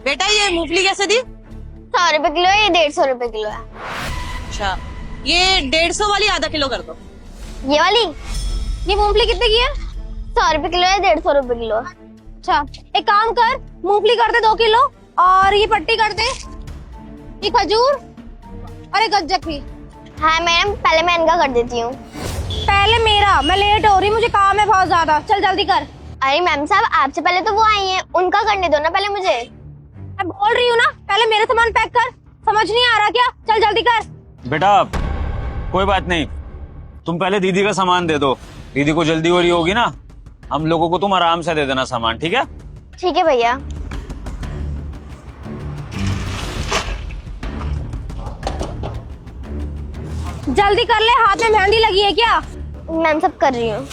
बेटा ये मूंगफली कैसे दी? 100 रुपए किलो है, ये 150 रुपए किलो है। अच्छा, ये 150 वाली आधा किलो कर दो। ये वाली ये मूंगफली कितने की है? 100 रुपए किलो है, 150 रुपए किलो है। अच्छा एक काम कर, मूंगफली कर दे 2 किलो और ये पट्टी कर दे, ये खजूर और एक गज्जक भी। हाँ मैडम, पहले मैं इनका कर देती हूँ। पहले मेरा, मैं लेट हो रही, मुझे काम है बहुत ज्यादा, चल जल्दी कर। अरे मैम साहब, आपसे पहले तो वो आई हैं, उनका करने दो ना पहले मुझे। मैं बोल रही हूँ ना, पहले मेरे सामान पैक कर, समझ नहीं आ रहा क्या? चल जल्दी कर। बेटा कोई बात नहीं, तुम पहले दीदी का सामान दे दो, दीदी को जल्दी हो रही होगी ना, हम लोगों को तुम आराम से दे देना सामान, ठीक है? ठीक है भैया। जल्दी कर ले, हाथ में मेहंदी लगी है क्या? मैम सब कर रही हूँ।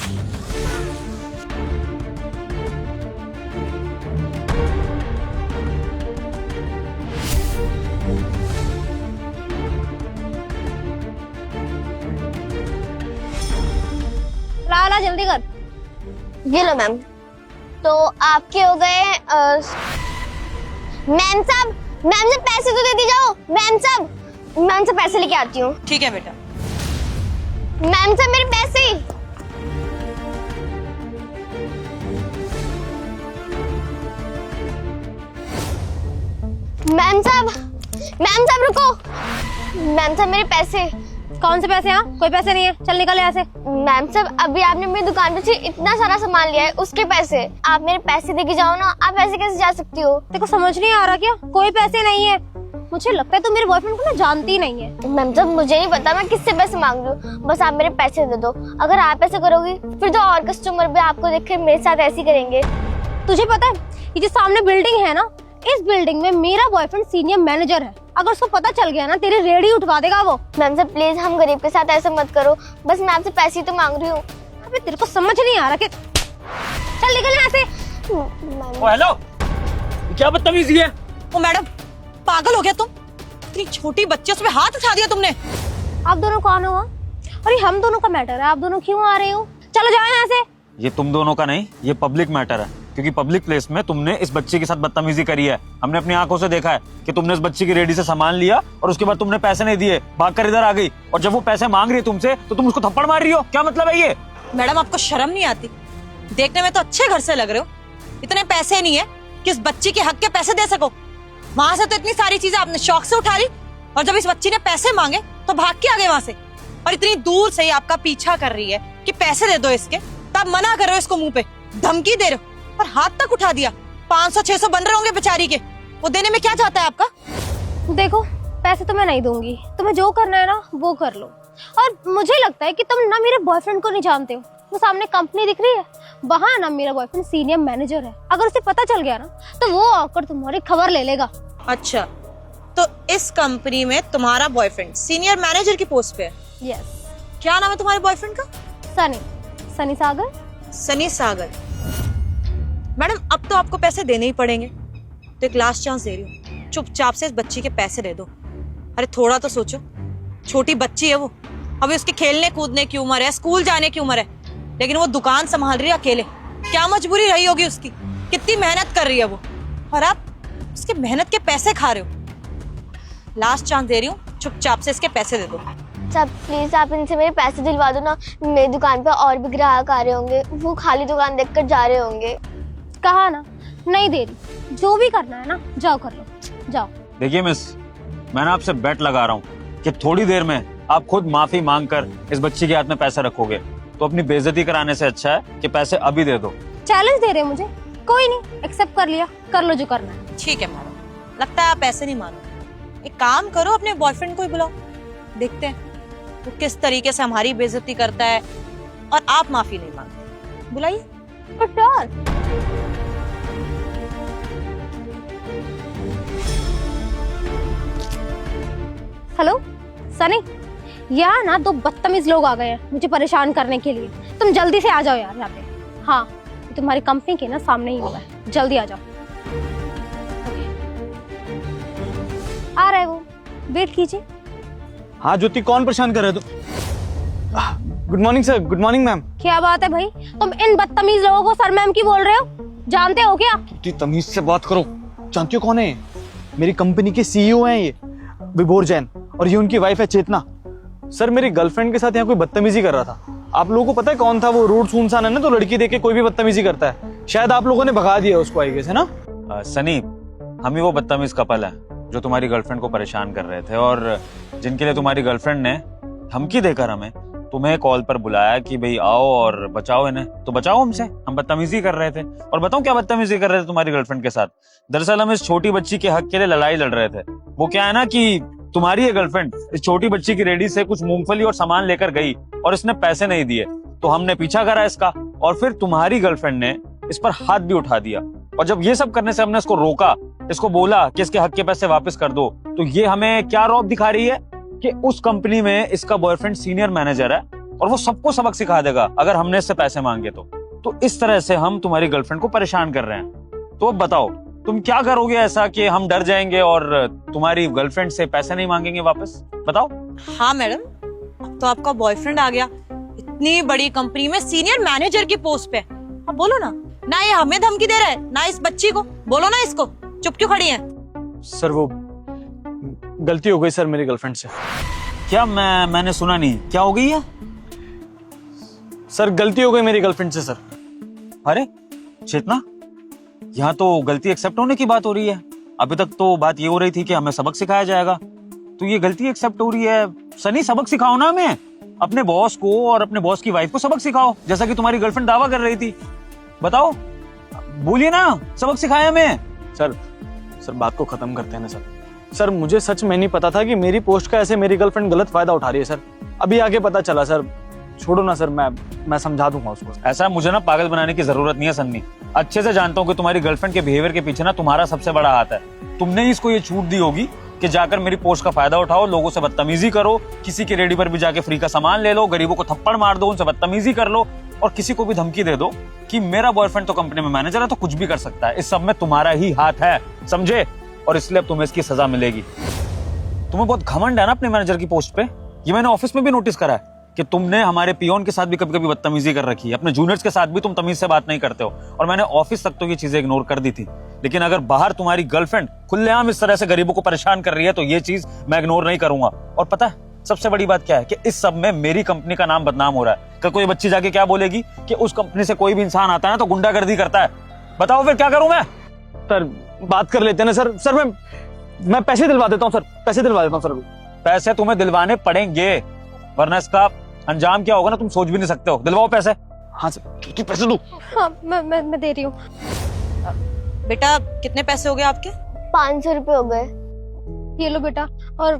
ला ला जल्दी कर। ये लो मैम। तो आपके हो गए मैम साहब, मैम से पैसे तो दे दी जाओ। मैम साहब, मैम से पैसे लेके आती हूँ। ठीक है बेटा। मैम साहब मेरे पैसे। मैम साहब रुको। मैम साहब मेरे पैसे। कौन से पैसे? यहाँ कोई पैसे नहीं है, चल निकल यहाँ से। मैम साहब अभी आपने मेरी दुकान पे से इतना सारा सामान लिया है, उसके पैसे। आप मेरे पैसे देके जाओ ना। आप ऐसे कैसे जा सकती हो? तेरे को समझ नहीं आ रहा क्या? कोई पैसे नहीं है। मुझे लगता है तू मेरे बॉयफ्रेंड को ना जानती ही नहीं है। मैम साहब मुझे नहीं पता मैं किससे पैसे मांग रही हूँ, बस आप मेरे पैसे दे दो। अगर आप ऐसे करोगी फिर तो और कस्टमर भी आपको देख के मेरे साथ ऐसे ही करेंगे। तुझे पता है ये जो सामने बिल्डिंग है ना, इस बिल्डिंग में मेरा बॉयफ्रेंड सीनियर मैनेजर है। अगर उसको पता चल गया ना, तेरी रेडी उठवा देगा वो। मैम साहब प्लीज हम गरीब के साथ ऐसा मत करो, बस मैं आपसे पैसे ही तो मांग रही हूँ। अबे तेरे को समझ नहीं आ रहा कि चल निकल यहाँ से। ओ हेलो, क्या बदतमीजी है? ओ मैडम, पागल हो गया तुम? इतनी छोटी बच्ची उसमें हाथ उठा दिया तुमने। आप दोनों कौन हो? अरे हम दोनों का मैटर है, आप दोनों क्यों आ रहे हो? चलो जाओ यहाँ से। ये तुम दोनों का नहीं, ये पब्लिक मैटर है, क्योंकि पब्लिक प्लेस में तुमने इस बच्चे के साथ बदतमीजी करी है। हमने अपनी आंखों से देखा है कि तुमने इस बच्ची की रेडी से सामान लिया और उसके बाद तुमने पैसे नहीं दिए, भागकर इधर आ गई, और जब वो पैसे मांग रही है तुमसे तो तुम उसको थप्पड़ मार रही हो। क्या मतलब है ये? मैडम आपको शर्म नहीं आती? देखने में तो अच्छे घर से लग रहे हो, इतने पैसे नहीं है कि उस बच्ची के हक के पैसे दे सको। वहां से तो इतनी सारी चीजें आपने शौक से उठा ली, और जब इस बच्ची ने पैसे मांगे तो भाग के आ गए वहां से। और इतनी दूर से ही आपका पीछा कर रही है कि पैसे दे दो इसके, तब मना कर रहे हो इसको, मुंह पे धमकी दे रहे हो और हाथ तक उठा दिया। 500-600 बन रहे होंगे बेचारी के, वो देने में क्या चाहता है आपका? देखो पैसे तो मैं नहीं दूंगी, तुम्हें जो करना है ना वो कर लो। और मुझे लगता है कि तुम ना मेरे बॉयफ्रेंड को नहीं जानते हो। वो सामने कंपनी दिख रही है, वहाँ ना मेरा बॉयफ्रेंड सीनियर मैनेजर है। अगर उसे पता चल गया ना तो वो आकर तुम्हारी खबर ले लेगा। अच्छा, तो इस कंपनी में तुम्हारा बॉयफ्रेंड सीनियर मैनेजर की पोस्ट पे है? यस। क्या नाम है तुम्हारे बॉयफ्रेंड का? सनी सागर। सनी सागर। मैडम अब तो आपको पैसे देने ही पड़ेंगे, तो एक लास्ट चांस दे रही हूँ, चुपचाप से इस बच्ची के पैसे दे दो। अरे थोड़ा तो सोचो, छोटी बच्ची है वो, अभी उसके खेलने कूदने की उम्र है, स्कूल जाने की उम्र है, लेकिन वो दुकान संभाल रही है अकेले। क्या मजबूरी रही होगी उसकी, कितनी मेहनत कर रही है वो, और आप उसके मेहनत के पैसे खा रहे हो। लास्ट चांस दे रही हूँ, चुपचाप से इसके पैसे दे दो। सब प्लीज आप इनसे मेरे पैसे दिलवा दो ना। मेरी दुकान पे और भी ग्राहक आ रहे होंगे, वो खाली दुकान देखकर जा रहे होंगे। कहा ना नहीं दे रही, जो भी करना है ना जाओ कर लो, जाओ। देखिए मिस, मैं ना आपसे बेट लगा रहा हूँ कि थोड़ी देर में आप खुद माफी मांगकर इस बच्ची के हाथ में पैसे रखोगे, तो अपनी बेइज्जती कराने से अच्छा है कि पैसे अभी दे दो। चैलेंज दे रहे मुझे? कोई नहीं, एक्सेप्ट कर लिया, कर लो जो करना है। ठीक है मैडम, लगता है आप पैसे नहीं मानो। एक काम करो, अपने बॉयफ्रेंड को ही बुलाओ, देखते हैं वो किस तरीके से हमारी बेइज्जती करता है और आप माफी नहीं मांगते। बुलाइए। हेलो सनी, यहाँ ना 2 बदतमीज लोग आ गए हैं मुझे परेशान करने के लिए। तुम जल्दी से आ जाओ यार यहाँ पे। हाँ तुम्हारी कंपनी के ना सामने ही हुआ है, जल्दी आ जाओ। आ रहे वो, वेट कीजिए। हाँ ज्योति, कौन परेशान कर रहे हो? Good morning sir. Good morning ma'am. क्या बात है भाई, तुम इन बदतमीज लोगों को सर मैम की बोल रहे हो? जानते हो क्या? तमीज से बात करो। जानती हो कौन है? मेरी कंपनी के सीईओ हैं ये, विभोर जैन, और ये उनकी वाइफ है चेतना। सर मेरी गर्लफ्रेंड के साथ यहाँ कोई बदतमीजी कर रहा था। आप लोगों को पता है कौन था वो? रोड सुनसान है ना, तो लड़की देख के कोई भी बदतमीजी करता है। शायद आप लोगों ने भगा दिया उसको, आई गेस, है ना? सनी, हम ही वो बदतमीज कपल है जो तुम्हारी गर्लफ्रेंड को परेशान कर रहे थे और जिनके लिए तुम्हारी गर्लफ्रेंड ने धमकी देकर हमें तुम्हें कॉल पर बुलाया कि भाई आओ और बचाओ इन्हें। तो बचाओ हमसे, हम बदतमीजी कर रहे थे। और बताओ क्या बदतमीजी कर रहे थे तुम्हारी गर्लफ्रेंड के साथ? दरअसल हम इस छोटी बच्ची के हक के लिए लड़ाई लड़ रहे थे। वो क्या है ना कि तुम्हारी ये गर्लफ्रेंड इस छोटी बच्ची की रेडी से कुछ मूंगफली और सामान लेकर गई और इसने पैसे नहीं दिए, तो हमने पीछा करा इसका और फिर तुम्हारी गर्लफ्रेंड ने इस पर हाथ भी उठा दिया। और जब ये सब करने से हमने इसको रोका, इसको बोला कि इसके हक के पैसे वापस कर दो, तो ये हमें क्या रौब दिखा रही है कि उस कंपनी में इसका बॉयफ्रेंड सीनियर मैनेजर है और वो सबको सबक सिखा देगा अगर हमने इससे पैसे मांगे तो इस तरह से हम तुम्हारी गर्लफ्रेंड को परेशान कर रहे हैं। तो अब बताओ तुम क्या करोगे ऐसा कि हम डर जाएंगे और तुम्हारी गर्लफ्रेंड से पैसे नहीं मांगेंगे वापस? बताओ। हाँ मैडम, अब तो आपका बॉयफ्रेंड आ गया इतनी बड़ी कंपनी में सीनियर मैनेजर की पोस्ट पे। अब बोलो ना ये हमें धमकी दे रहा है ना इस बच्ची को। बोलो ना इसको, चुप क्यों खड़ी है? सर वो गलती हो गई सर मेरी गर्लफ्रेंड से। क्या? मैंने सुना नहीं, क्या हो गई है? सर गलती हो गई मेरी गर्लफ्रेंड से सर। अरे चेतना, यहाँ तो गलती एक्सेप्ट होने की बात हो रही है। अभी तक तो बात ये हो रही थी कि हमें सबक सिखाया जाएगा, तो ये गलती एक्सेप्ट हो रही है। सनी, सबक सिखाओ ना हमें, अपने बॉस को और अपने बॉस की वाइफ को सबक सिखाओ, जैसा कि तुम्हारी गर्लफ्रेंड दावा कर रही थी। बताओ, बोलिए ना, सबक सिखाए हमें। सर बात को खत्म करते हैं ना सर। सर मुझे सच में नहीं पता था कि मेरी पोस्ट का ऐसे मेरी गर्लफ्रेंड गलत फायदा उठा रही है सर। अभी आगे पता चला सर। छोड़ो ना सर, मैं समझा दूंगा उसको। ऐसा मुझे ना पागल बनाने की जरूरत नहीं है सन्नी। अच्छे से जानता हूँ कि तुम्हारी गर्लफ्रेंड के बिहेवियर के पीछे ना तुम्हारा सबसे बड़ा हाथ है। तुमने ही इसको ये छूट दी होगी कि जाकर मेरी पोस्ट का फायदा उठाओ, लोगों से बदतमीजी करो, किसी की रेडी पर भी जाके फ्री का सामान ले लो, गरीबों को थप्पड़ मार दो, उनसे बदतमीजी कर लो और किसी को भी धमकी दे दो कि मेरा बॉयफ्रेंड तो कंपनी में मैनेजर है तो कुछ भी कर सकता है। इस सब में तुम्हारा ही हाथ है, समझे? और इसलिए अब तुम्हें इसकी सजा मिलेगी। तुम्हें बहुत घमंड है ना अपने मैनेजर की पोस्ट पे। ये मैंने ऑफिस में भी नोटिस करा है कि तुमने हमारे पियोन के साथ भी कभी कभी बदतमीजी कर रखी है, अपने जूनियर्स के साथ भी तुम तमीज से बात नहीं करते हो। और मैंने ऑफिस तक तो ये चीजें इग्नोर कर दी थी, लेकिन अगर बाहर तुम्हारी गर्लफ्रेंड खुलेआम इस तरह से गरीबों को परेशान कर रही है तो ये चीज मैं इग्नोर नहीं करूंगा। और पता है सबसे बड़ी बात क्या है कि इस सब में मेरी कंपनी का नाम बदनाम हो रहा है। कल कोई बच्ची जाके क्या बोलेगी कि उस कंपनी से कोई भी इंसान आता है ना तो गुंडागर्दी करता है। बताओ फिर क्या करूं मैं? सर बात कर लेते हैं ना सर। सर मैं पैसे दिलवा देता हूँ सर, पैसे दिलवा देता हूँ सर। पैसे तुम्हें दिलवाने पड़ेंगे, वरना इसका अंजाम क्या होगा ना तुम सोच भी नहीं सकते हो। दिलवाओ पैसे। हाँ सर, तू पैसे दो। हाँ मैं दे रही हूँ। बेटा कितने पैसे हो गए आपके? 500 रुपए हो गए। ये लो बेटा, और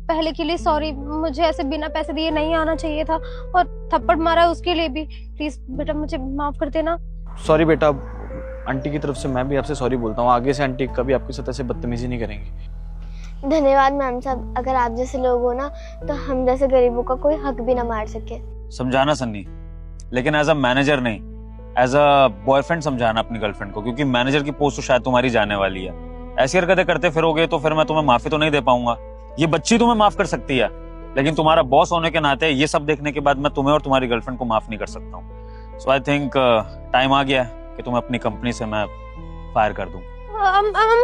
पहले के लिए सॉरी, मुझे ऐसे बिना पैसे दिए नहीं आना चाहिए था, और थप्पड़ मारा उसके लिए भी। प्लीज बेटा मुझे माफ कर देना। सॉरी बेटा, आंटी की तरफ से मैं भी आपसे सॉरी बोलता हूँ। आगे से आंटी कभी आपके साथ ऐसे बदतमीजी नहीं करेंगी। धन्यवाद मैम साहब, अगर आप जैसे लोग हो ना तो हम जैसे गरीबों का कोई हक भी ना मार सके। समझाना सन्नी, लेकिन एज अ मैनेजर नहीं, एज अ बॉयफ्रेंड समझाना अपनी गर्लफ्रेंड को, क्योंकि मैनेजर की पोस्ट तो शायद तुम्हारी जाने वाली है। ऐसी हरकतें करते फिरोगे तो फिर मैं तुम्हें माफी तो नहीं दे पाऊंगा। ये बच्ची तुम्हें माफ कर सकती है, लेकिन तुम्हारा बॉस होने के नाते ये सब देखने के बाद मैं तुम्हें और तुम्हारी गर्लफ्रेंड को माफ नहीं कर सकता हूँ। सो आई थिंक टाइम आ गया है कि तुम्हें अपनी कंपनी से मैं फायर कर दूं।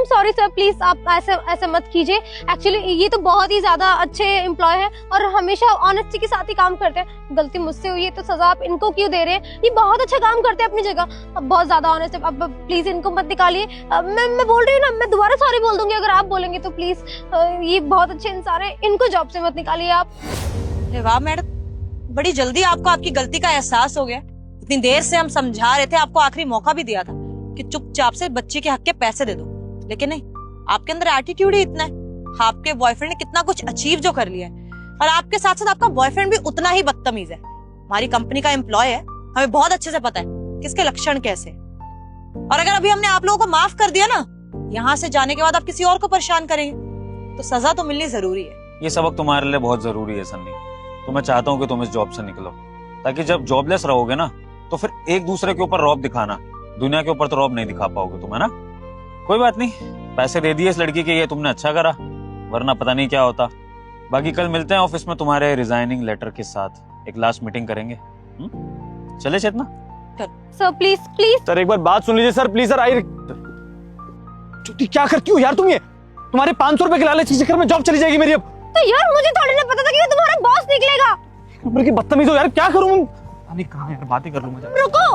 सॉरी सर, प्लीज आप ऐसे मत कीजिए। एक्चुअली ये तो बहुत ही ज्यादा अच्छे एम्प्लॉय हैं और हमेशा ऑनेस्टी के साथ ही काम करते हैं। गलती मुझसे हुई है तो सजा आप इनको क्यों दे रहे हैं? ये बहुत अच्छा काम करते हैं अपनी जगह, अब बहुत ज्यादा ऑनेस्ट है। अब प्लीज इनको मत निकालिए। मैं बोल रही हूँ ना, मैं दोबारा सॉरी बोल दूंगी अगर आप बोलेंगे तो। प्लीज ये बहुत अच्छे इंसान है, इनको जॉब से मत निकालिए आप। अरे वाह मैडम, बड़ी जल्दी आपको आपकी गलती का एहसास हो गया। इतनी देर से हम समझा रहे थे, आपको आखिरी मौका भी दिया था कि चुपचाप से बच्ची के हक के पैसे दे दो, लेकिन नहीं, आपके अंदर एटीट्यूड ही इतना है। आपके बॉयफ्रेंड ने कितना कुछ अचीव जो कर लिया है, और आपके साथ साथ आपका बॉयफ्रेंड भी उतना ही बदतमीज है। हमारी कंपनी का एम्प्लॉय है, हमें बहुत अच्छे से पता है किसके लक्षण कैसे। और अगर अभी हमने आप लोगों को माफ कर दिया ना, यहाँ से जाने के बाद आप किसी और को परेशान करेंगे तो सजा तो मिलनी जरूरी है। ये सबक तुम्हारे लिए बहुत जरूरी है सन्नी। तो मैं चाहता हूँ कि तुम इस जॉब से निकलो, ताकि जब जॉबलेस रहोगे ना तो फिर एक दूसरे के ऊपर रौब दिखाना, दुनिया के ऊपर तो रौब नहीं दिखा पाओगे तुम, है ना? कोई बात नहीं, पैसे दे दिए इस लड़की के, ये तुमने अच्छा करा, वरना पता नहीं क्या होता। बाकी कल मिलते हैं ऑफिस में तुम्हारे रिजाइनिंग लेटर के साथ, एक लास्ट मीटिंग करेंगे। चले चेतना? सर प्लीज प्लीज सर एक बार बात सुन लीजिए सर, प्लीज सर। आई ज्योति क्या करती हो यार तुम ये? तुम्हारे 500 रुपए के लालच के चक्कर में जॉब चली जाएगी मेरी अब। तो यार मुझे थोड़ी ना पता था कि वो तुम्हारा बॉस निकलेगा। ऊपर की बदतमीज हो यार, क्या करूं मैं? अरे कहाँ यार, बातें कर लूं मैं। रुको,